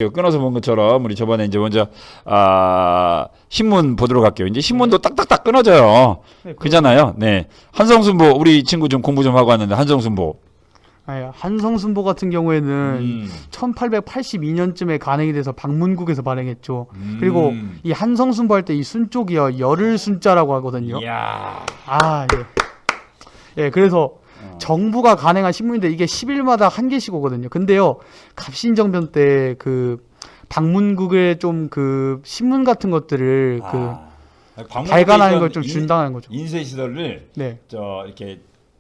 끊어서 본 것처럼 우리 저번에 이제 먼저 신문 보도록 할게요. 이제 신문도 딱딱딱 끊어져요. 네, 그잖아요. 네. 한성순보 우리 친구 좀 공부 좀 하고 왔는데 한성순보. 한성순보 같은 경우에는 1882년쯤에 간행이 돼서 방문국에서 발행했죠. 그리고 이 한성순보 할 때 이 순 쪽이요 열을 순자라고 하거든요. 이야. 예, 그래서 정부가 간행한 신문인데 이게 10일마다 한 개씩 오거든요. 근데요, 갑신정변 때 그 방문국에 좀 그 신문 같은 것들을 발간하는 걸 좀 중단하는 거죠. 인쇄 시설을 네.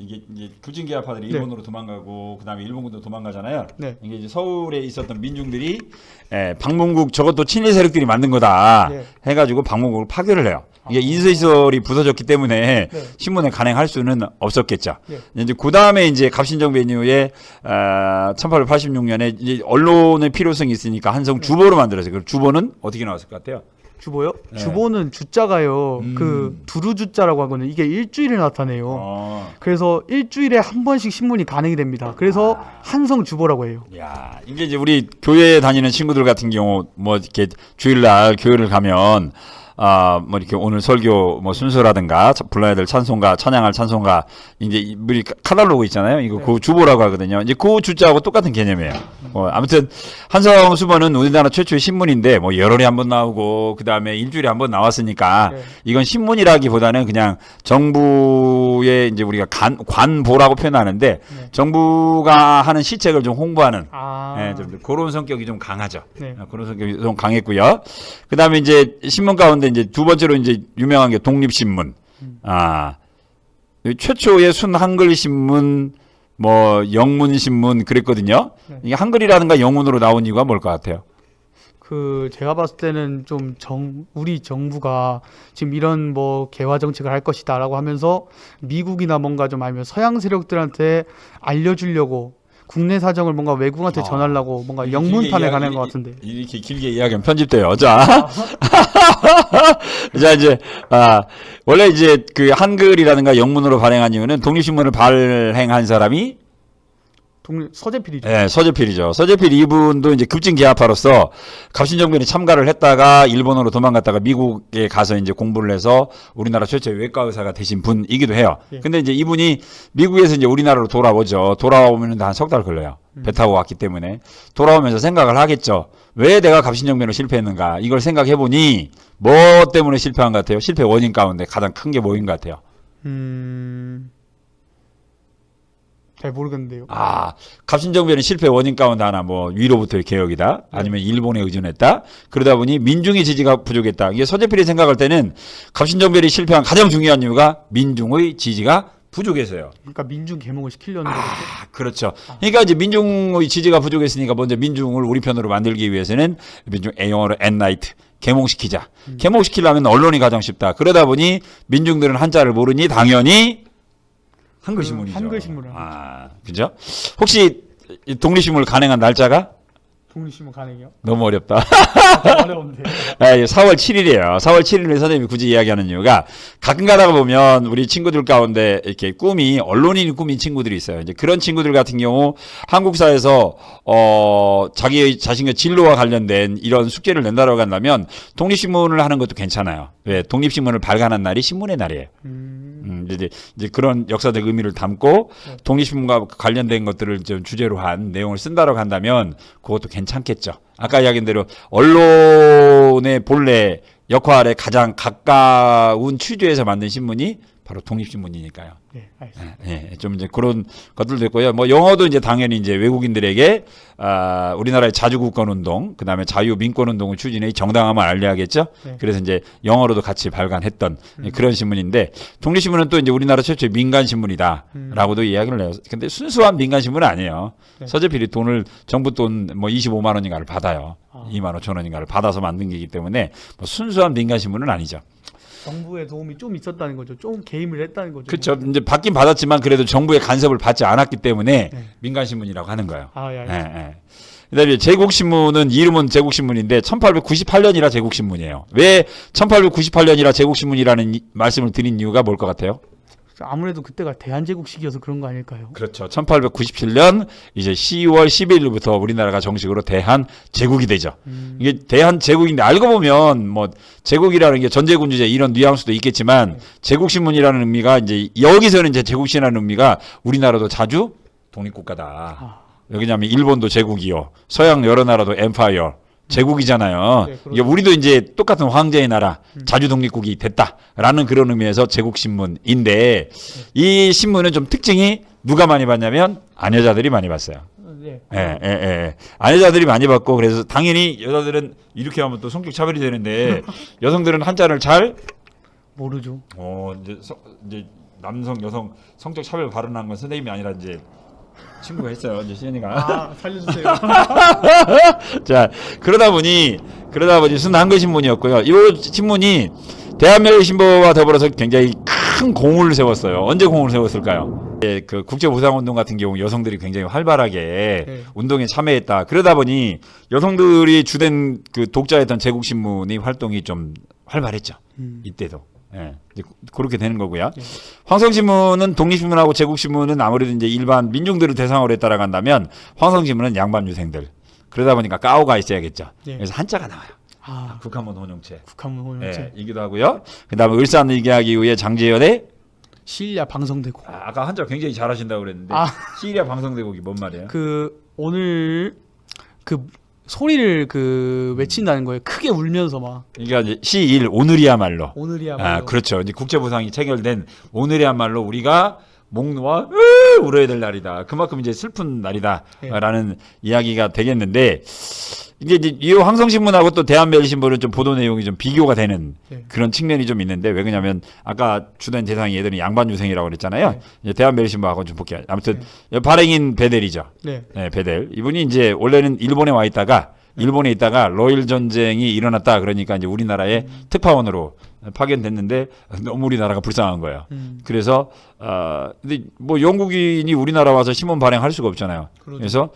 이게 이제 급진계합파들이 일본으로 도망가고 그다음에 일본군도 도망가잖아요. 네. 이게 이제 서울에 있었던 민중들이 방문국 저것도 친일 세력들이 만든 거다 해가지고 방문국을 파괴를 해요. 이게 인쇄시설이 부서졌기 때문에 신문에 간행할 수는 없었겠죠. 이제 그 다음에 이제 갑신정변 이후에 1886년에 이제 언론의 필요성이 있으니까 한성 주보로 만들었어요. 그럼 주보는 어떻게 나왔을 것 같아요? 주보요? 주보는 주자가요. 그 두루주자라고 하거든요. 이게 일주일에 나타내요. 그래서 일주일에 한 번씩 신문이 간행이 됩니다. 그래서 한성주보라고 해요. 야, 이게 이제 우리 교회 다니는 친구들 같은 경우 뭐 이렇게 주일날 교회를 가면 뭐 이렇게 오늘 설교 뭐 순서라든가 불러야 될 찬송가, 찬양할 찬송가 이제 우리 카탈로그 있잖아요. 이거 그 주보라고 하거든요. 이제 그 주자하고 똑같은 개념이에요. 아무튼 한성수보는 우리나라 최초의 신문인데 뭐 열흘에 한 번 나오고 그다음에 일주일에 한 번 나왔으니까 이건 신문이라기보다는 그냥 정부의 이제 우리가 관보라고 표현하는데 정부가 하는 시책을 좀 홍보하는 좀 그런 성격이 좀 강하죠. 그런 성격이 좀 강했고요. 그다음에 이제 신문 가운데 이제 두 번째로 이제 유명한 게 독립신문. 최초의 순 한글 신문, 뭐 영문 신문 그랬거든요. 이게 한글이라든가 영문으로 나온 이유가 뭘 것 같아요? 제가 봤을 때는 좀 우리 정부가 지금 이런 뭐 개화 정책을 할 것이다라고 하면서 미국이나 뭔가 좀 아니면 서양 세력들한테 알려주려고 국내 사정을 뭔가 외국한테 전하려고 뭔가 영문판에 가는 것 같은데. 이렇게 길게 이야기하면 편집돼요. 자. 자, 이제, 원래 이제 그 한글이라든가 영문으로 발행한 이유는 독립신문을 발행한 사람이 서재필이죠. 네, 서재필이죠. 서재필 이분도 이제 급진계합파로서 갑신정변에 참가를 했다가 일본으로 도망갔다가 미국에 가서 이제 공부를 해서 우리나라 최초의 외과 의사가 되신 분이기도 해요. 근데 이제 이분이 미국에서 이제 우리나라로 돌아오죠. 돌아오면 한 석 달 걸려요. 배 타고 왔기 때문에 돌아오면서 생각을 하겠죠. 왜 내가 갑신정변을 실패했는가? 이걸 생각해 보니 뭐 때문에 실패한 것 같아요? 실패 원인 가운데 가장 큰 게 뭐인 것 같아요? 잘 모르겠는데요. 갑신정변의 실패 원인 가운데 하나 뭐 위로부터의 개혁이다. 아니면 일본에 의존했다. 그러다 보니 민중의 지지가 부족했다. 이게 서재필이 생각할 때는 갑신정변이 실패한 가장 중요한 이유가 민중의 지지가 부족해서요. 그러니까 민중 계몽을 시키려는 거죠. 그렇죠. 그러니까 이제 민중의 지지가 부족했으니까 먼저 민중을 우리 편으로 만들기 위해서는 민중 영어로 엔라이트 계몽시키자. 계몽시키려면 언론이 가장 쉽다. 그러다 보니 민중들은 한자를 모르니 당연히 한글신문이죠. 한글신문을. 그죠? 혹시 독립신문을 간행한 날짜가? 독립신문 간행이요? 너무 어렵다. 어려운데. 4월 7일이에요. 4월 7일에 선생님이 굳이 이야기하는 이유가 가끔 가다가 보면 우리 친구들 가운데 이렇게 언론인이 꿈인 친구들이 있어요. 이제 그런 친구들 같은 경우 한국사에서 자신의 진로와 관련된 이런 숙제를 낸다라고 한다면 독립신문을 하는 것도 괜찮아요. 왜? 독립신문을 발간한 날이 신문의 날이에요. 이제 그런 역사적 의미를 담고 독립신문과 관련된 것들을 좀 주제로 한 내용을 쓴다라고 한다면 그것도 괜찮겠죠. 아까 이야기한 대로 언론의 본래 역할에 가장 가까운 취지에서 만든 신문이 바로 독립신문이니까요. 네, 알겠습니다. 좀 이제 그런 것들도 있고요. 뭐 영어도 이제 당연히 이제 외국인들에게 우리나라의 자주국권운동, 그다음에 자유민권운동을 추진해 정당함을 알려야겠죠. 그래서 이제 영어로도 같이 발간했던 그런 신문인데 독립신문은 또 이제 우리나라 최초의 민간신문이다라고도 이야기를 해요. 근데 순수한 민간신문은 아니에요. 서재필이 정부 돈 뭐 25만 원인가를 받아요. 2만 5천 원인가를 받아서 만든 게이기 때문에 뭐 순수한 민간신문은 아니죠. 정부의 도움이 좀 있었다는 거죠. 좀 개입을 했다는 거죠. 그렇죠. 이제 받긴 받았지만 그래도 정부의 간섭을 받지 않았기 때문에 민간신문이라고 하는 거예요. 그다음에 제국신문은 이름은 제국신문인데 1898년이라 제국신문이에요. 왜 1898년이라 제국신문이라는 말씀을 드린 이유가 뭘 것 같아요? 아무래도 그때가 대한제국 시기여서 그런 거 아닐까요? 그렇죠. 1897년 이제 10월 11일부터 우리나라가 정식으로 대한 제국이 되죠. 이게 대한 제국인데 알고 보면 뭐 제국이라는 게 전제군 주제 이런 뉘앙스도 있겠지만 제국신문이라는 의미가 이제 여기서는 이제 제국신이라는 의미가 우리나라도 자주 독립국가다. 여기냐면 일본도 제국이요. 서양 여러 나라도 엠파이어. 제국이잖아요. 네, 그렇죠. 이게 우리도 이제 똑같은 황제의 나라, 자주 독립국이 됐다라는 그런 의미에서 제국신문인데 이 신문은 좀 특징이 누가 많이 봤냐면 아녀자들이 많이 봤어요. 네. 아녀자들이 많이 봤고 그래서 당연히 여자들은 이렇게 하면 또 성격 차별이 되는데 여성들은 한자를 잘 모르죠. 이제 남성 여성 성적 차별 발언한 건 선생님이 아니라 이제 친구가 했어요. 이제 시연이가. 살려주세요. 자, 그러다 보니 순 한글 신문이었고요. 이 신문이 대한민국신보와 더불어서 굉장히 큰 공을 세웠어요. 언제 공을 세웠을까요? 예, 그 국제보상운동 같은 경우 여성들이 굉장히 활발하게 운동에 참여했다. 그러다 보니 여성들이 주된 그 독자였던 제국신문이 활동이 좀 활발했죠. 이때도. 예, 이제 그렇게 되는 거고요. 황성신문은 독립신문하고 제국신문은 아무래도 이제 일반 민중들을 대상으로 했다라고 한다면 황성신문은 양반 유생들. 그러다 보니까 까오가 있어야겠죠. 그래서 한자가 나와요. 국한문 혼용체. 국한문 혼용체. 예, 이기도 하고요. 그다음에 을산 일기하기 이후에 장재현의 시일야 방성대고. 아까 한자 굉장히 잘하신다고 그랬는데 시일야 방성대곡이 뭔 말이에요? 그 오늘 그 소리를 그 외친다는 거예요. 크게 울면서 막. 그러니까 이제 시일 오늘이야말로. 오늘이야말로. 그렇죠. 이제 국제보상이 체결된 오늘이야말로 우리가 목 놓아 울어야 될 날이다. 그만큼 이제 슬픈 날이다라는 이야기가 되겠는데 이게 이제 이 황성신문하고 또 대한매일신문은 좀 보도 내용이 좀 비교가 되는 그런 측면이 좀 있는데 왜 그러냐면 아까 주된 대상이 얘들은 양반 유생이라고 그랬잖아요. 이제 대한매일신문하고 좀 볼게요. 아무튼 발행인 베델이죠. 네. 베델 이분이 이제 원래는 일본에 와 있다가 일본에 있다가 러일 전쟁이 일어났다 그러니까 이제 우리나라의 특파원으로 파견됐는데 너무 우리나라가 불쌍한 거예요. 그래서 근데 뭐 영국인이 우리나라 와서 신문 발행할 수가 없잖아요. 그러죠. 그래서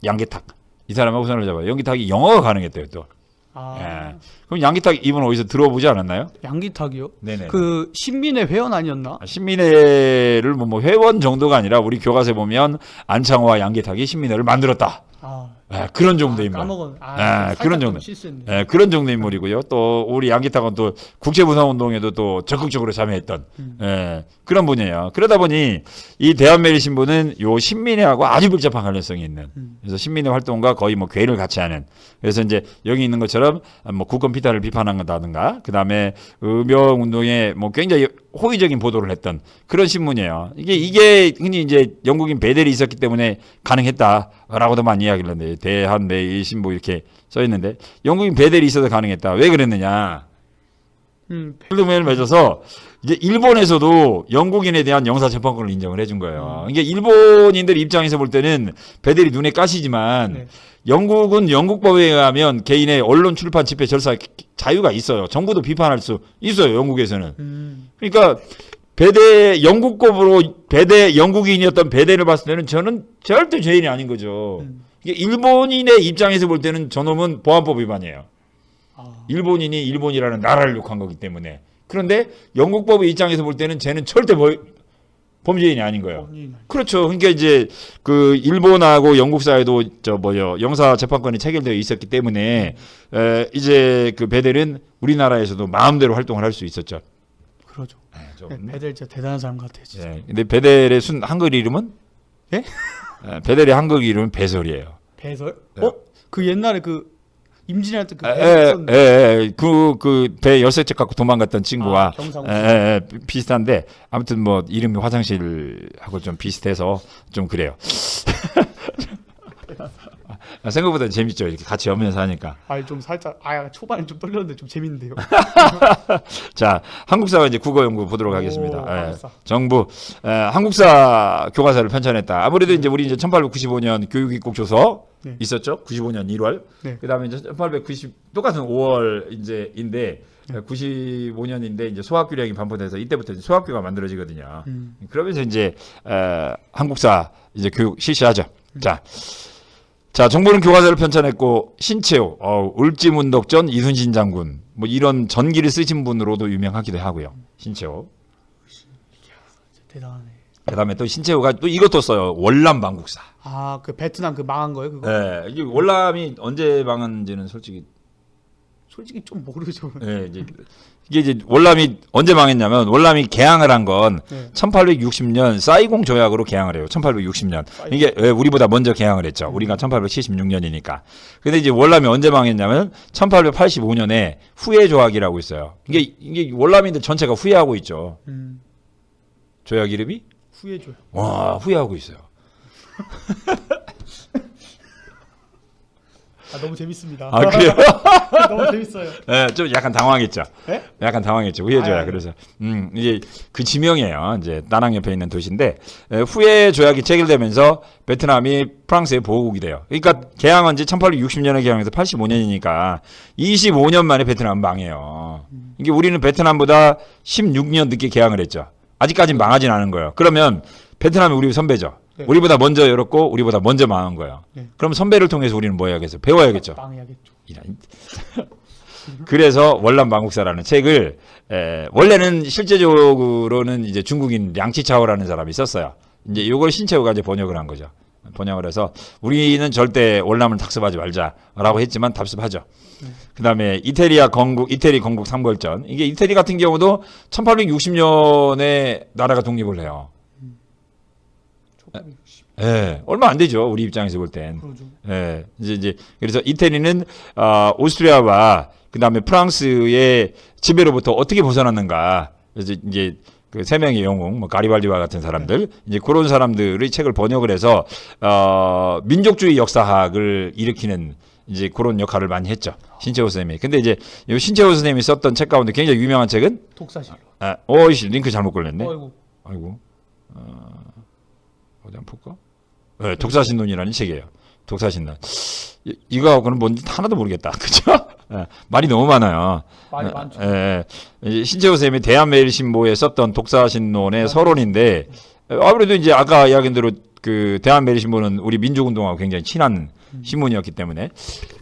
양계탁 이 사람하고 손을 잡아요. 양계탁이 영어가 가능했대요 또. 그럼 양계탁 이분 어디서 들어보지 않았나요? 양기탁이요? 네네. 그 신민의 회원 아니었나? 신민회를 뭐 회원 정도가 아니라 우리 교과서에 보면 안창호와 양계탁이 신민회를 만들었다. 그런 정도 인물. 까먹은. 그런 정도. 실수했네. 그런 정도 인물이고요. 또 우리 양기탁은 또 국제보상운동에도 또 적극적으로 참여했던 그런 분이에요. 그러다 보니 이 대한매일신문은 요 신민회하고 아주 밀접한 관련성이 있는. 그래서 신민회 활동과 거의 뭐 궤를 같이 하는. 그래서 이제 여기 있는 것처럼 뭐 국권 피탈을 비판한다든가, 그 다음에 의명운동에 뭐 굉장히 호의적인 보도를 했던 그런 신문이에요. 이게 흔히 이제 영국인 베델이 있었기 때문에 가능했다라고도 많이 이야기를 하는데 대한매일신보 이렇게 써 있는데 영국인 베델이 있어서 가능했다. 왜 그랬느냐? 동맹을 맺어서 이제 일본에서도 영국인에 대한 영사 재판권을 인정을 해준 거예요. 이게 일본인들 입장에서 볼 때는 베델이 눈에 까시지만 영국은 영국법에 의하면 개인의 언론 출판 집회 절사 자유가 있어요. 정부도 비판할 수 있어요. 영국에서는. 그러니까 영국법으로 영국인이었던 베델을 봤을 때는 저는 절대 죄인이 아닌 거죠. 이게 일본인의 입장에서 볼 때는 저놈은 보안법 위반이에요. 일본인이 일본이라는 나라를 욕한 거기 때문에. 그런데 영국법의 입장에서 볼 때는 쟤는 절대 범죄인이 아닌 거예요. 그렇죠. 그러니까 이제 그 일본하고 영국 사이도 영사 재판권이 체결되어 있었기 때문에 이제 그 베델은 우리나라에서도 마음대로 활동을 할 수 있었죠. 그러죠. 베델 진짜 대단한 사람 같아요. 진짜. 근데 베델의 한글 이름은? 예? 베델의 한글 이름은 배설이에요. 배설? 그 옛날에 그 임진왜란 때 그 배 열쇠책 갖고 도망갔던 친구와 경상우 비슷한데 아무튼 뭐 이름이 화장실하고 좀 비슷해서 좀 그래요. 생각보다 재밌죠. 이렇게 같이 오면서 하니까. 좀 살짝 초반에 좀 떨렸는데 좀 재밌는데요. 자, 한국사와 이제 국어 연구 보도록 하겠습니다. 정부 한국사 교과서를 편찬했다. 아무래도 이제 우리 이제 1895년 교육입국조서 있었죠. 95년 1월. 그다음에 이제 1890 똑같은 5월 이제인데 95년인데 이제 소학규령이 반포돼서 이때부터 이제 소학교가 만들어지거든요. 그러면서 이제 한국사 이제 교육 실시하죠. 자, 정부는 교과서를 편찬했고 신채호, 을지문덕전 이순신 장군 뭐 이런 전기를 쓰신 분으로도 유명하기도 하고요. 신채호. 대단하네. 그다음에 또 신채호가 또 이것도 써요. 월남 망국사. 아, 그 베트남 그 망한 거예요, 그거? 예, 이게 월남이 언제 망한지는 솔직히 좀 모르죠. 예, 이게 이제 월남이 언제 망했냐면 월남이 개항을 한 건 네. 1860년 사이공 조약으로 개항을 해요. 1860년. 이게 왜 우리보다 먼저 개항을 했죠. 우리가 1876년이니까. 근데 이제 월남이 언제 망했냐면 1885년에 후예 조약이라고 있어요. 이게 월남인들 전체가 후예하고 있죠. 조약 이름이? 후회줘요. 와, 후예하고 있어요. 아, 너무 재밌습니다. 아, 그래요? 너무 재밌어요. 예, 좀 약간 당황했죠. 네? 약간 당황했죠. 후예조약. 아니. 그래서 이제 그 지명이에요. 이제 다낭 옆에 있는 도시인데 후예 조약이 체결되면서 베트남이 프랑스의 보호국이 돼요. 그러니까 개항한 지 1860년에 개항해서 85년이니까 25년 만에 베트남 망해요. 이게 우리는 베트남보다 16년 늦게 개항을 했죠. 아직까지는 망하진 않은 거예요. 그러면 베트남이 우리 선배죠. 네. 우리보다 먼저 열었고 우리보다 먼저 망한 거예요. 네. 그럼 선배를 통해서 우리는 뭐 해야겠어요? 배워야겠죠. 망해야겠죠. 이런. 그래서 월남 망국사라는 책을 원래는 실제적으로는 이제 중국인 량치차오라는 사람이 썼어요. 이제 이걸 신채호가 이제 번역을 한 거죠. 번역을 해서 우리는 절대 월남을 답습하지 말자라고 했지만 답습하죠. 그다음에 이태리 건국 삼벌전. 이게 이태리 같은 경우도 1860년에 나라가 독립을 해요. 예, 얼마 안 되죠. 우리 입장에서 볼 땐. 그러죠. 예, 이제 그래서 이태리는 오스트리아와 그다음에 프랑스의 지배로부터 어떻게 벗어났는가. 그래서 이제 그 세 명의 영웅, 뭐 가리발디와 같은 사람들, 이제 그런 사람들의 책을 번역을 해서 민족주의 역사학을 일으키는 이제 그런 역할을 많이 했죠. 신채호 선생님이. 근데 이제 이 신채호 선생님이 썼던 책 가운데 굉장히 유명한 책은 독사실로. 어이씨 링크 잘못 걸렸네. 아이고. 어디 한번 볼까? 네, 독사신론이라는 책이에요. 독사신론. 이거하고는 뭔지 하나도 모르겠다. 그죠? 말이 너무 많아요. 말이 많죠. 신채호 선생님이 대한매일신보에 썼던 독사신론의 서론인데 아무래도 이제 아까 이야기한 대로 그 대한매일신보는 우리 민족운동하고 굉장히 친한 신문이었기 때문에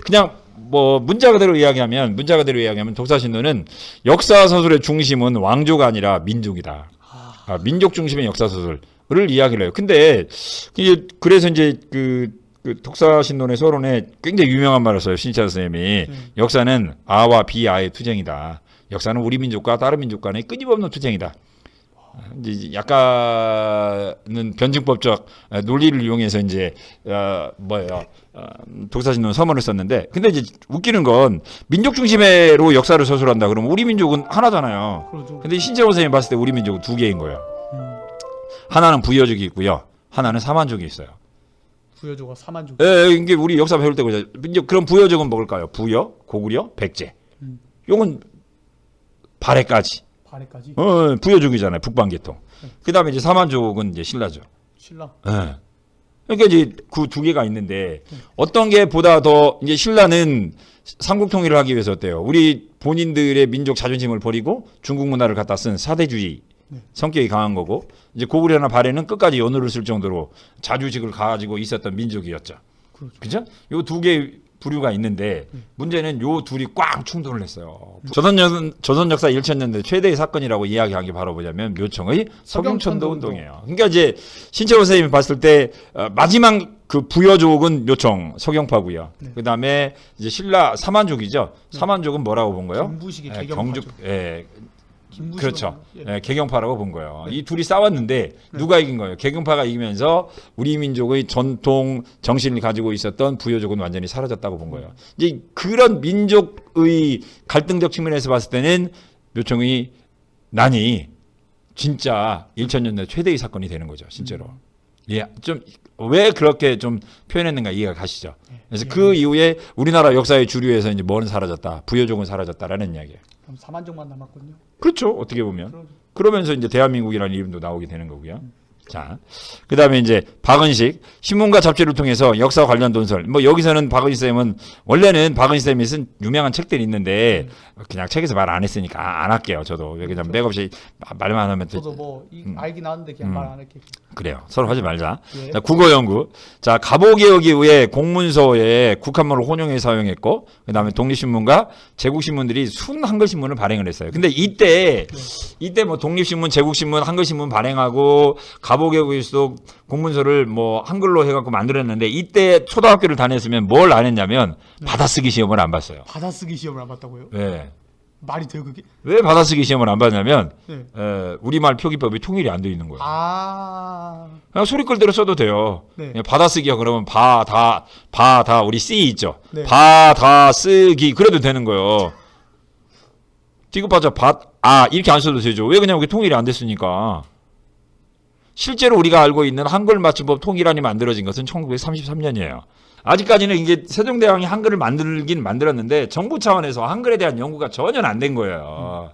그냥 뭐 문자 그대로 이야기하면 독사신론은 역사서술의 중심은 왕조가 아니라 민족이다. 민족 중심의 역사서술을 이야기를 해요. 근데 그래서 이제 그 독사신론의 서론에 굉장히 유명한 말을 써요. 신채호 선생님이. 역사는 아와 비아의 투쟁이다. 역사는 우리 민족과 다른 민족 간의 끊임없는 투쟁이다. 이제 약간은 변증법적 논리를 이용해서 이제 독사신론 서문을 썼는데, 근데 이제 웃기는 건 민족 중심으로 역사를 서술한다. 그러면 우리 민족은 하나잖아요. 그러죠. 근데 신채호 선생님이 봤을 때 우리 민족은 두 개인 거예요. 하나는 부여족이 있고요. 하나는 사만족이 있어요. 부여조가 사만족. 이게 우리 역사 배울 때 그죠. 그럼 부여족은 먹을까요? 부여, 고구려, 백제. 요건 발해까지. 발해까지. 부여족이잖아요. 북방계통. 그다음에 이제 사만족은 이제 신라죠. 신라. 그러니까 이제 그 두 개가 있는데 어떤 게 보다 더 이제 신라는 삼국 통일을 하기 위해서 어때요? 우리 본인들의 민족 자존심을 버리고 중국 문화를 갖다 쓴 사대주의 성격이 강한 거고, 이제 고구려나 발해는 끝까지 연호를 쓸 정도로 자주식을 가지고 있었던 민족이었죠. 그죠? 요 두 개 부류가 있는데 문제는 요 둘이 꽉 충돌을 했어요. 조선 역사 1000년대 최대의 사건이라고 이야기한 게 바로 뭐냐면 묘청의 서경천도 운동이에요. 그러니까 이제 신채호 선생님이 봤을 때 마지막 그 부여족은 묘청 서경파고요. 그다음에 이제 신라 사만족이죠. 사만족은 뭐라고 본 거예요? 경부식의 개경파죠. 그렇죠. 개경파라고 본 거예요. 이 둘이 싸웠는데 누가 이긴 거예요? 개경파가 이기면서 우리 민족의 전통 정신을 가지고 있었던 부여족은 완전히 사라졌다고 본 거예요. 이제 그런 민족의 갈등적 측면에서 봤을 때는 묘청의 난이 진짜 1000년대 최대의 사건이 되는 거죠, 실제로. 좀 왜 그렇게 좀 표현했는가 이해가 가시죠. 그래서 그 이후에 우리나라 역사의 주류에서 이제 뭐는 사라졌다, 부여족은 사라졌다라는 이야기예요. 그럼 사만족만 남았군요. 그렇죠. 어떻게 보면. 그러면서 이제 대한민국이라는 이름도 나오게 되는 거고요. 자, 그 다음에 이제 박은식, 신문과 잡지를 통해서 역사 관련 논설. 뭐 여기서는 박은식 쌤은, 원래는 박은식 쌤이 쓴 유명한 책들이 있는데, 그냥 책에서 말 안 했으니까 안 할게요. 저도. 왜 그냥 맥없이 말만 하면 또. 저도 뭐 알긴 하는데 그냥 말 안 할게요. 그래요. 서로 하지 말자. 예. 자, 국어 연구. 자, 갑오개혁 이후에 공문서에 국한문을 혼용해 사용했고, 그 다음에 독립신문과 제국신문들이 순 한글신문을 발행을 했어요. 근데 이때 뭐 독립신문, 제국신문, 한글신문 발행하고, 갑오개혁에서도 공문서를 뭐 한글로 해갖고 만들었는데, 이때 초등학교를 다녔으면 뭘 안 했냐면, 받아쓰기 시험을 안 봤어요. 받아쓰기 시험을 안 봤다고요? 왜? 말이 돼요 그게? 왜 받아쓰기 시험을 안 봤냐면, 네. 우리말 표기법이 통일이 안 돼 있는 거예요. 아, 그냥 소리끌대로 써도 돼요. 네. 그냥 받아쓰기야 그러면 다 우리 C 있죠. 네. 다 쓰기 그래도 되는 거예요. 디귿받자 이렇게 안 써도 되죠. 왜 그냥 통일이 안 됐으니까. 실제로 우리가 알고 있는 한글 맞춤법 통일안이 만들어진 것은 1933년이에요. 아직까지는 이게 세종대왕이 한글을 만들긴 만들었는데 정부 차원에서 한글에 대한 연구가 전혀 안 된 거예요.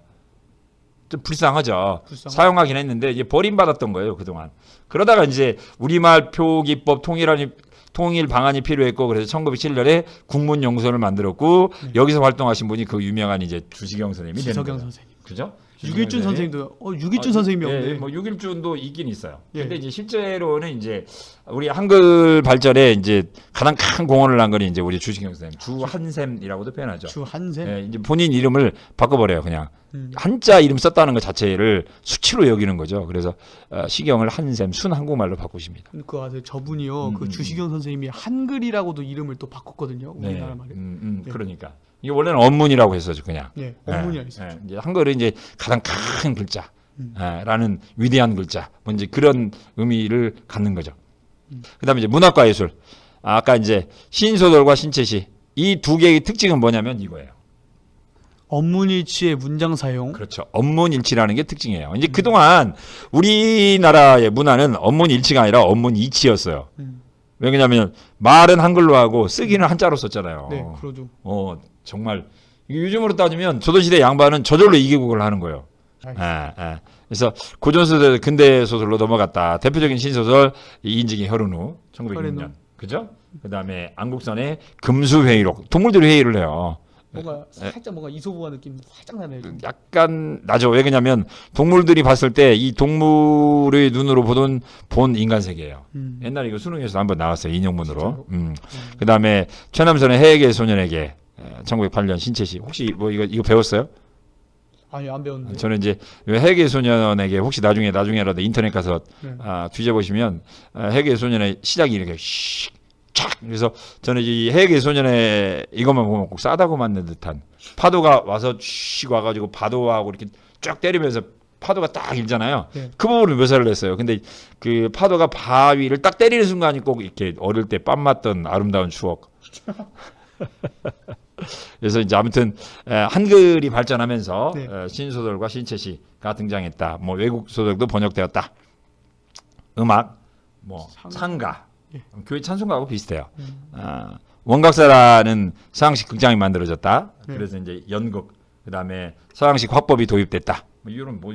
좀 불쌍하죠. 사용하긴 했는데 이제 버림받았던 거예요 그동안. 그러다가 이제 우리말 표기법 통일 방안이 필요했고 그래서 1907년에 국문연구소를 만들었고 여기서 활동하신 분이 그 유명한 이제 주시경 선생님이 되는 주석영 거예요. 선생님. 그죠? 유길준 선생님도 유길준 선생님이 없네. 예, 뭐 유길준도 있긴 있어요. 예. 근데 이제 실제로는 이제 우리 한글 발전에 이제 가장 큰 공헌을 한 거는 이제 우리 주시경 선생님, 주한샘이라고도 표현하죠. 주한샘. 예, 이제 본인 이름을 바꿔버려요, 그냥. 한자 이름 썼다는 것 자체를 수치로 여기는 거죠. 그래서 시경을 한샘, 순 한국말로 바꾸십니다. 그 아세요? 저분이요. 그 주시경 선생님이 한글이라고도 이름을 또 바꿨거든요. 우리나라 말에. 네. 그러니까 이게 원래는 언문이라고 했었죠, 그냥. 네, 언문이라 했었죠. 이제 한글은 이제 가장 큰 글자. 라는 위대한 글자, 뭐 이제 그런 의미를 갖는 거죠. 그다음에 이제 문학과 예술. 아까 이제 신소설과 신체시 이 두 개의 특징은 뭐냐면 이거예요. 언문일치의 문장 사용. 그렇죠. 언문일치라는 게 특징이에요. 이제 그동안 우리나라의 문화는 언문일치가 아니라 언문이치였어요. 왜냐하면 말은 한글로 하고 쓰기는 한자로 썼잖아요. 네, 그러죠. 정말 요즘으로 따지면 조선시대 양반은 저절로 이기국을 하는 거예요. 그래서 고전소설, 근대소설로 넘어갔다. 대표적인 신소설 이인직의 혈흔후 1906년. 그죠? 그 다음에 안국선의 금수회의록. 동물들이 회의를 해요. 뭔가 살짝 뭔가 이소부화 느낌 살짝 나네요. 약간 나죠. 왜 그러냐면 동물들이 봤을 때 이 동물의 눈으로 본 인간 세계예요. 옛날에 이거 수능에서 한번 나왔어요. 인용문으로. 그 다음에 최남선의 해에게 소년에게 1908년 신체시. 혹시 뭐 이거 배웠어요? 아니 안 배웠는데. 저는 이제 해계 소년에게 혹시 나중에라도 인터넷 가서 뒤져보시면 해계 소년의 시작이 이렇게 촥 그래서 저는 이 해계 소년의 이것만 보면 꼭 싸다고 맞는 듯한 파도가 와서 슉 와가지고 파도하고 이렇게 쫙 때리면서 파도가 딱 일잖아요. 네. 그 부분을 묘사를 했어요. 근데 그 파도가 바위를 딱 때리는 순간이 꼭 이렇게 어릴 때 빰 맞던 아름다운 추억. 그래서 이제 아무튼 한글이 발전하면서 네. 신소설과 신체시가 등장했다. 뭐 외국 소설도 번역되었다. 음악, 뭐 상가, 교회 찬송가하고 비슷해요. 원각사라는 서양식 극장이 만들어졌다. 네. 그래서 이제 연극, 그 다음에 서양식 화법이 도입됐다. 뭐 이런 뭐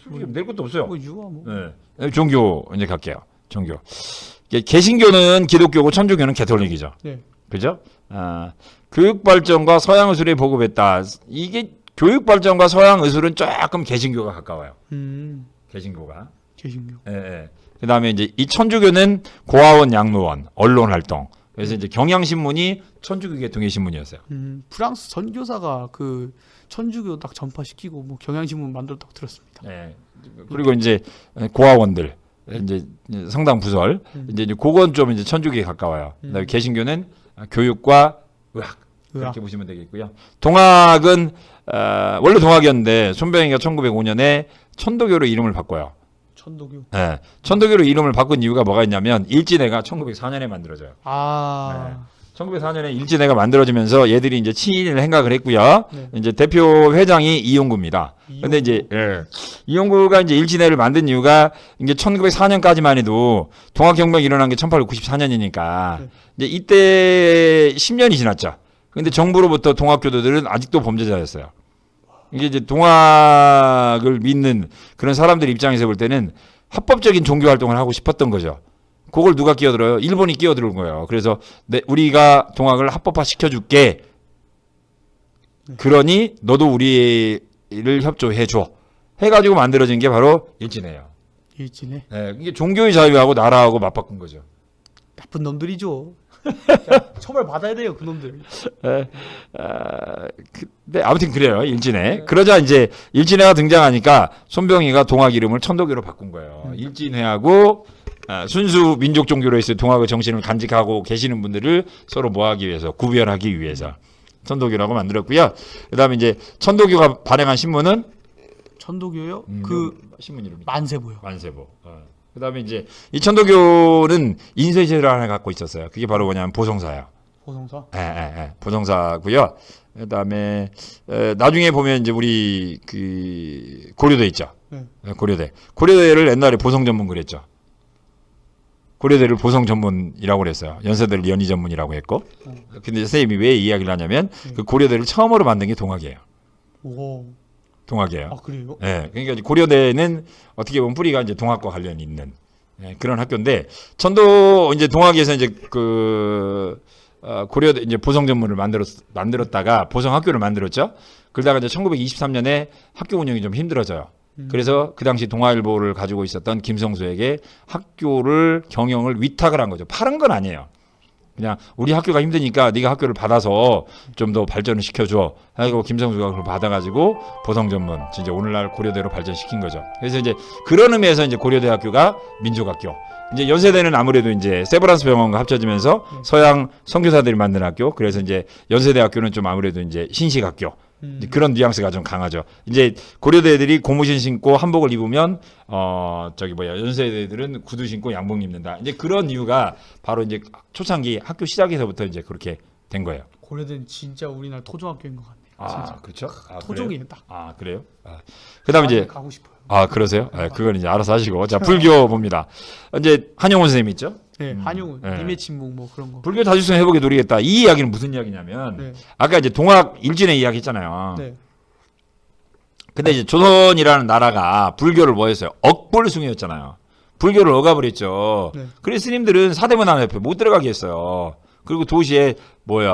솔직히 낼 것도 없어요. 뭐 유아 뭐. 네. 종교 이제 갈게요. 종교. 개신교는 기독교고 천주교는 개톨릭이죠. 네. 그죠? 교육 발전과 서양 의술에 보급했다. 이게 교육 발전과 서양 의술은 조금 개신교가 가까워요. 개신교가. 개신교. 예. 그다음에 이제 이 천주교는 고아원, 양로원, 언론 활동. 그래서 이제 경향신문이 천주교 계통의 신문이었어요. 프랑스 선교사가 그 천주교 딱 전파시키고 뭐 경향신문 만들었다고 들었습니다. 예. 그리고 이제 고아원들 이제 성당 부설 이제 그건 좀 이제 천주교에 가까워요. 그다음에 개신교는 교육과 의학 이렇게 보시면 되겠고요. 동학은 원래 동학이었는데 손병희가 1905년에 천도교로 이름을 바꿔요. 천도교. 네. 천도교로 이름을 바꾼 이유가 뭐가 있냐면 일진회가 1904년에 만들어져요. 1904년에 일진회가 만들어지면서 얘들이 이제 친일 행각을 했고요. 네. 이제 대표 회장이 이용구입니다. 근데 이제 이용구가 이제 일진회를 만든 이유가 이제 1904년까지만 해도 동학혁명이 일어난 게 1894년이니까 네. 이제 이때 10년이 지났죠. 근데 정부로부터 동학교도들은 아직도 범죄자였어요. 이게 이제 동학을 믿는 그런 사람들 입장에서 볼 때는 합법적인 종교 활동을 하고 싶었던 거죠. 그걸 누가 끼어들어요? 일본이 끼어들은 거예요. 그래서 우리가 동학을 합법화 시켜줄게. 그러니 너도 우리를 협조해줘. 해가지고 만들어진 게 바로 일진회예요. 일진에 네, 이게 종교의 자유하고 나라하고 맞바꾼 거죠. 나쁜 놈들이죠. 야, 처벌 받아야 돼요, 그 놈들. 근데 아무튼 그래요. 일진회. 그러자 이제 일진회가 등장하니까 손병희가 동학 이름을 천도교로 바꾼 거예요. 일진회하고 순수 민족 종교로 있을 동학의 정신을 간직하고 계시는 분들을 서로 뭐하기 위해서 구별하기 위해서 천도교라고 만들었고요. 그다음에 이제 천도교가 발행한 신문은 천도교요? 그 신문 이름이 만세보요. 만세보. 그다음에 이제 이 천도교는 인쇄제를 하나 갖고 있었어요. 그게 바로 뭐냐면 보성사예요. 보성사. 보성사고요. 그다음에 나중에 보면 이제 우리 그 고려대 있죠. 고려대를 옛날에 보성 전문 그랬죠. 고려대를 보성 전문이라고 그랬어요. 연세대를 연희 전문이라고 했고. 근데 선생님이 왜 이야기를 하냐면 그 고려대를 처음으로 만든 게 동학이에요. 오. 동학이에요. 아, 그래요? 예, 그러니까 고려대는 어떻게 보면 뿌리가 이제 동학과 관련이 있는 그런 학교인데 천도 이제 동학에서 이제 그 고려대 이제 보성 전문을 만들었다가 보성 학교를 만들었죠. 그러다가 이제 1923년에 학교 운영이 좀 힘들어져요. 그래서 그 당시 동아일보를 가지고 있었던 김성수에게 학교를 경영을 위탁을 한 거죠. 파는 건 아니에요. 그냥 우리 학교가 힘드니까 네가 학교를 받아서 좀 더 발전을 시켜줘. 하고 김성수가 그걸 받아가지고 보성 전문, 진짜 오늘날 고려대로 발전시킨 거죠. 그래서 이제 그런 의미에서 이제 고려대학교가 민족학교. 이제 연세대는 아무래도 이제 세브란스 병원과 합쳐지면서 서양 선교사들이 만든 학교. 그래서 이제 연세대학교는 좀 아무래도 이제 신식학교. 그런 뉘앙스가 좀 강하죠. 이제 고려대들이 고무신 신고 한복을 입으면 연세대들은 구두 신고 양복 입는다. 이제 그런 이유가 바로 이제 초창기 학교 시작에서부터 이제 그렇게 된 거예요. 고려대는 진짜 우리나라 토종학교인 것 같네요. 진짜. 그렇죠. 토종이에요, 딱. 그래요? 그다음에 이제 가고 싶어요. 그러세요? 그건 이제 알아서 하시고. 자, 불교 봅니다. 이제 한용운 선생님 있죠? 네, 한용운, 네. 님의 침묵 뭐 그런 거. 불교 자주성 회복에 누리겠다. 이 이야기는 무슨 이야기냐면 아까 이제 동학 일진의 이야기 했잖아요. 네. 근데 이제 조선이라는 나라가 불교를 뭐 했어요? 억불숭이였잖아요. 불교를 억압을했죠. 그래서 스님들은 사대문안 옆에 못 들어가게 했어요. 그리고 도시에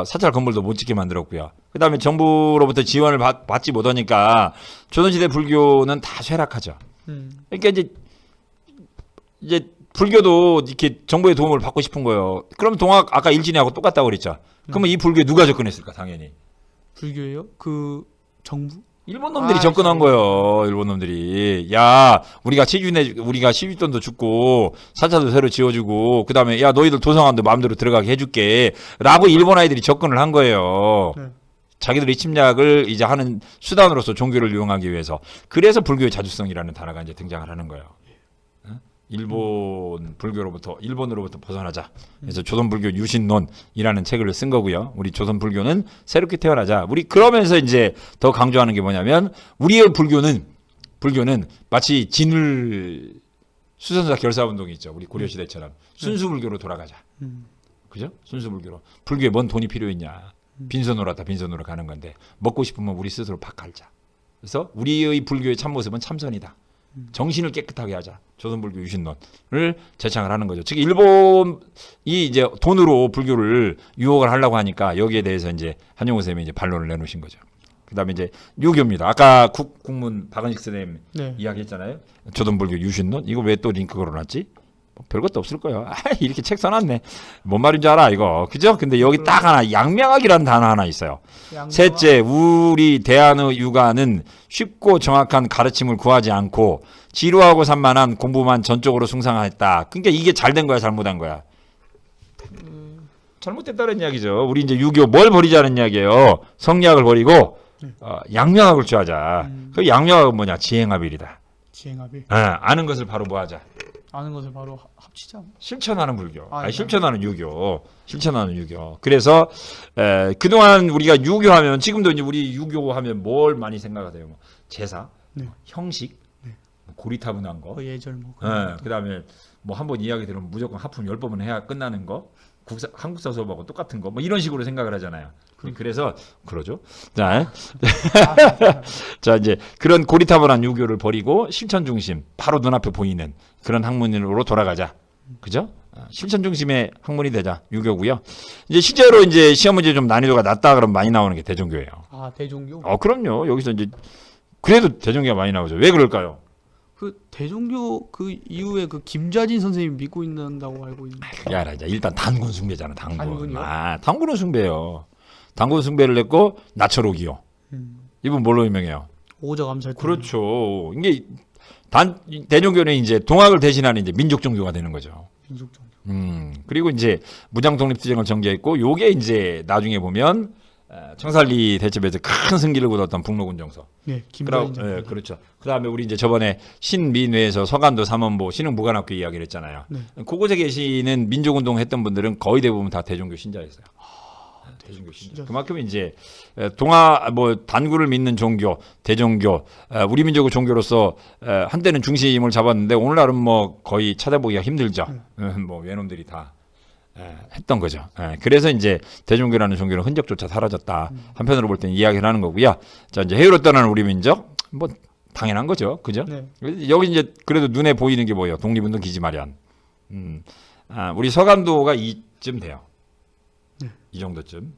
사찰 건물도 못 짓게 만들었고요. 그다음에 정부로부터 지원을 받지 못하니까 조선시대 불교는 다 쇠락하죠. 그러니까 이제 불교도 이렇게 정부의 도움을 받고 싶은 거예요. 그럼 동학 아까 일진이하고 똑같다고 그랬죠. 그러면 이 불교에 누가 접근했을까? 당연히 불교예요? 그 정부? 일본 놈들이 접근한 거예요. 일본 놈들이. 야, 우리가 시주돈도 줍고 사찰도 새로 지어주고 그다음에 야 너희들 도성안도 마음대로 들어가게 해줄게라고 일본 아이들이 접근을 한 거예요. 자기들의 침략을 이제 하는 수단으로서 종교를 이용하기 위해서. 그래서 불교의 자주성이라는 단어가 이제 등장을 하는 거예요. 일본으로부터 벗어나자. 그래서 조선불교 유신론이라는 책을 쓴 거고요. 우리 조선불교는 새롭게 태어나자. 우리 그러면서 이제 더 강조하는 게 뭐냐면 우리의 불교는 마치 진을 수선사 결사운동이 있죠. 우리 고려시대처럼 순수불교로 돌아가자. 그죠? 순수불교로. 불교에 뭔 돈이 필요 있냐. 빈손으로 왔다 빈손으로 가는 건데 먹고 싶으면 우리 스스로 밥 갈자. 그래서 우리의 불교의 참모습은 참선이다. 정신을 깨끗하게 하자. 조선불교 유신론을 제창을 하는 거죠. 즉 일본이 이제 돈으로 불교를 유혹을 하려고 하니까 여기에 대해서 이제 한용우 선생님이 이제 반론을 내놓으신 거죠. 그다음에 이제 유교입니다. 아까 국문 박은식 선생님 이야기했잖아요. 조선불교 유신론 이거 왜 또 링크 걸어놨지? 별것도 없을 거예요. 이렇게 책 써놨네. 뭔 말인지 알아 이거. 그죠? 근데 여기 딱 하나 양명학이라는 단어 하나 있어요. 셋째, 우리 대한의 육아는 쉽고 정확한 가르침을 구하지 않고 지루하고 산만한 공부만 전적으로 숭상했다. 그러니까 이게 잘된 거야, 잘못한 거야? 잘못됐다는 이야기죠. 우리 이제 유교 뭘 버리자는 이야기예요. 성리학을 버리고 양명학을 취하자. 그 양명학은 뭐냐? 지행합일이다. 지행합일. 아는 것을 바로 뭐 하자? 아는 것을 바로 합치자. 실천하는 불교. 실천하는 유교. 실천하는 유교. 그래서 그동안 우리가 유교하면 지금도 이제 우리 유교하면 뭘 많이 생각하세요? 뭐 제사, 형식, 고리타분한 거. 예절 뭐. 그다음에 뭐 한번 이야기 들으면 무조건 하품 10번은 해야 끝나는 거. 한국사 수업하고 똑같은 거. 뭐 이런 식으로 생각을 하잖아요. 그래서 그러죠. 자, 자 이제 그런 고리타분한 유교를 버리고 실천 중심, 바로 눈앞에 보이는 그런 학문으로 돌아가자. 그죠? 실천 중심의 학문이 되자 유교고요. 이제 실제로 이제 시험 문제 좀 난이도가 낮다 그러면 많이 나오는 게 대종교예요. 아 대종교? 그럼요. 여기서 이제 그래도 대종교가 많이 나오죠. 왜 그럴까요? 그 대종교 그 이후에 그 김좌진 선생님이 믿고 있는다고 알고 있는데. 그게 아니라 일단 단군 숭배잖아. 단군. 단군이요? 단군은 숭배요. 단군 숭배를 했고 나처록이요. 이분 뭘로 유명해요? 오적 암살. 그렇죠. 이게 대종교는 이제 동학을 대신하는 이제 민족 종교가 되는 거죠. 민족 종교. 그리고 이제 무장 독립투쟁을 전개했고 요게 이제 나중에 보면 청살리 대첩에서 큰 승기를 거뒀던 북로군 정서. 네, 김좌진. 예, 그렇죠. 그다음에 우리 이제 저번에 신민회에서 서간도 삼원보 신흥무관학교 이야기를 했잖아요. 네. 그곳에 계시는 민족운동 했던 분들은 거의 대부분 다 대종교 신자였어요. 대종교 신자. 그만큼 이제 단구를 믿는 종교, 대종교, 우리 민족의 종교로서 한때는 중심을 잡았는데 오늘날은 뭐 거의 찾아보기가 힘들죠. 뭐 외놈들이 다 했던 거죠. 그래서 이제 대종교라는 종교는 흔적조차 사라졌다. 한편으로 볼 때는 이야기를 하는 거고요. 자 이제 해외로 떠나는 우리 민족 뭐 당연한 거죠, 그죠? 네. 여기 이제 그래도 눈에 보이는 게 뭐예요? 독립운동 기지 마련. 우리 서간도가 이쯤 돼요. 네. 이 정도쯤.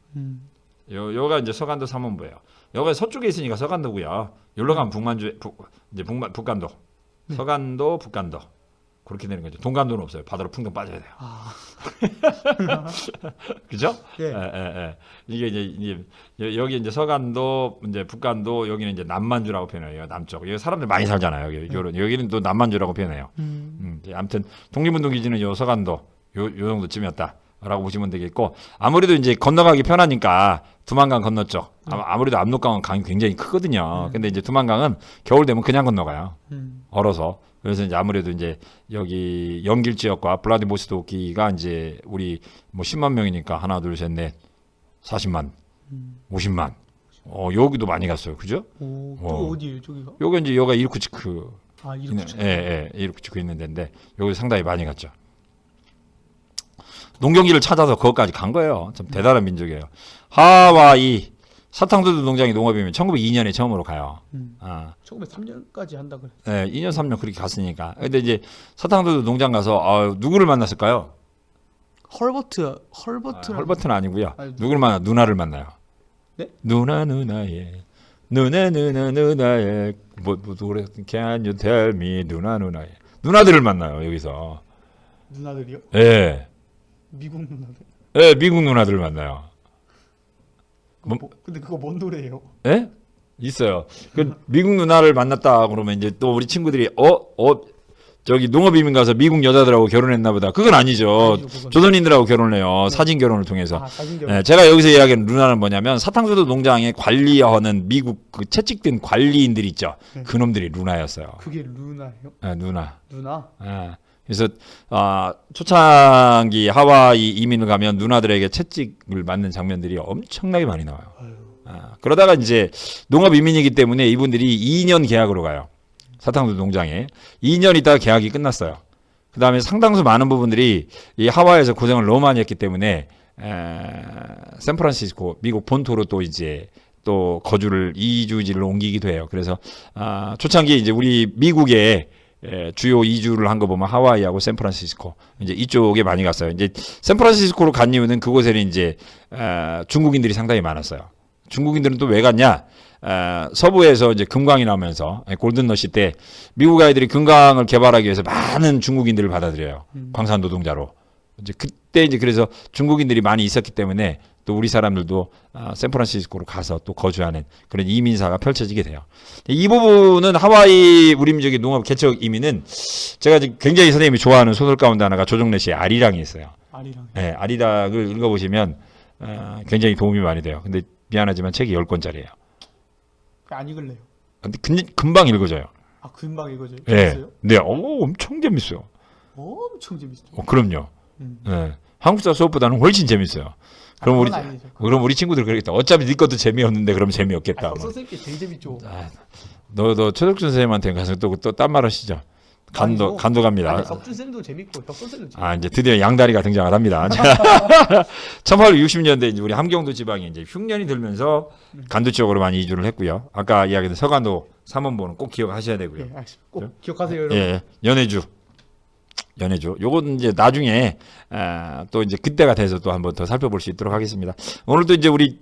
여가 이제 서간도 삼원부예요. 여가 서쪽에 있으니까 서간도고요. 여기로 가면 북간도. 네. 서간도, 북간도. 그렇게 되는 거죠. 동간도는 없어요. 바다로 풍덩 빠져야 돼요. 그죠? 예. 이게 이제 여기 이제 서간도, 이제 북간도, 여기는 이제 남만주라고 표현해요. 남쪽. 여기 사람들 많이 살잖아요. 여기는 또 남만주라고 표현해요. 아무튼 독립운동 기지는 요 서간도 요 정도쯤이었다라고 보시면 되겠고 아무래도 이제 건너가기 편하니까 두만강 건너쪽. 아무래도 압록강은 강이 굉장히 크거든요. 근데 이제 두만강은 겨울 되면 그냥 건너가요. 얼어서. 그래서 이제 아무래도 이제 여기 연길 지역과 블라디보스토키가 이제 우리 뭐 10만 명이니까 하나 둘 셋 넷 40만 50만 여기도 많이 갔어요. 그죠? 또 어디예요, 저기가? 여기 이제 여기가 이르쿠츠크. 이르쿠츠크. 예, 이르쿠츠크 있는 데인데 여기 상당히 많이 갔죠. 농경기를 찾아서 거기까지 간 거예요. 참 대단한 민족이에요. 하와이 사탕수수 농장이 농업이면 1902년에 처음으로 가요. 1903년까지 한다 그래. 네, 2년 3년 그렇게 갔으니까. 근데 이제 사탕수수 농장 가서 누구를 만났을까요? 헐버트는 아니고요. 누구를 만나? 누나를 만나요. 네? 누나의 뭐 노래 Can you tell me 누나의 누나들을 만나요 여기서. 누나들이요? 예. 미국 누나들. 예, 미국 누나들을 만나요. 근데 그거 뭔 노래예요? 예? 있어요. 그 미국 누나를 만났다 그러면 이제 또 우리 친구들이 저기 농업이민 가서 미국 여자들하고 결혼했나 보다. 그건 아니죠. 조선인들하고 결혼해요. 사진 결혼을 통해서. 사진 결혼. 제가 여기서 이야기하는 누나는 뭐냐면 사탕수수 농장에 관리하는 미국 그 채찍든 관리인들 있죠. 그놈들이 누나였어요. 그게 루나예요? 누나. 누나? 그래서 초창기 하와이 이민을 가면 누나들에게 채찍을 맞는 장면들이 엄청나게 많이 나와요. 그러다가 이제 농업 이민이기 때문에 이분들이 2년 계약으로 가요. 사탕수수 농장에 2년 있다가 계약이 끝났어요. 그 다음에 상당수 많은 부분들이 이 하와이에서 고생을 너무 많이 했기 때문에 샌프란시스코 미국 본토로 또 이제 또 거주를 이주지를 옮기기도 해요. 그래서 초창기 이제 우리 미국의 주요 이주를 한 거 보면 하와이하고 샌프란시스코 이제 이쪽에 많이 갔어요. 이제 샌프란시스코로 간 이유는 그곳에는 이제 중국인들이 상당히 많았어요. 중국인들은 또 왜 갔냐? 서부에서 이제 금광이 나오면서 골든러시 때 미국 아이들이 금광을 개발하기 위해서 많은 중국인들을 받아들여요. 광산 노동자로. 이제 그때 이제 그래서 중국인들이 많이 있었기 때문에 또 우리 사람들도 샌프란시스코로 가서 또 거주하는 그런 이민사가 펼쳐지게 돼요. 이 부분은 하와이 우리 민족의 농업 개척 이민은 제가 굉장히 선생님이 좋아하는 소설 가운데 하나가 조정래 씨의 아리랑이 있어요. 아리랑. 네, 아리랑을 읽어보시면 굉장히 도움이 많이 돼요. 근데 미안하지만 책이 10권짜리예요. 안 읽을래요. 근데 금방 읽어져요. 금방 읽어져요? 네, 네, 엄청 재밌어요. 엄청 재밌어요. 그럼요. 네, 한국사 수업보다는 훨씬 재밌어요. 그럼 우리 친구들 그러겠다. 어차피 네 것도 재미없는데 그럼 재미없겠다. 선생님께 제일 재밌죠. 너 최덕준 선생님한테 가서 또 딴 말 하시죠. 간도 갑니다. 아니, 석준 쌤도 재밌고 혁선 쌤도 재밌고. 아, 이제 드디어 양다리가 등장을 합니다. 1860년대 이제 우리 함경도 지방에 이제 흉년이 들면서 간도 쪽으로 많이 이주를 했고요. 아까 이야기했던 서간도 삼원보는 꼭 기억하셔야 되고요. 예, 알겠습니다. 꼭 기억하세요, 여러분. 예, 연해주. 요건 이제 나중에 또 이제 그때가 돼서 또 한번 더 살펴볼 수 있도록 하겠습니다. 오늘도 이제 우리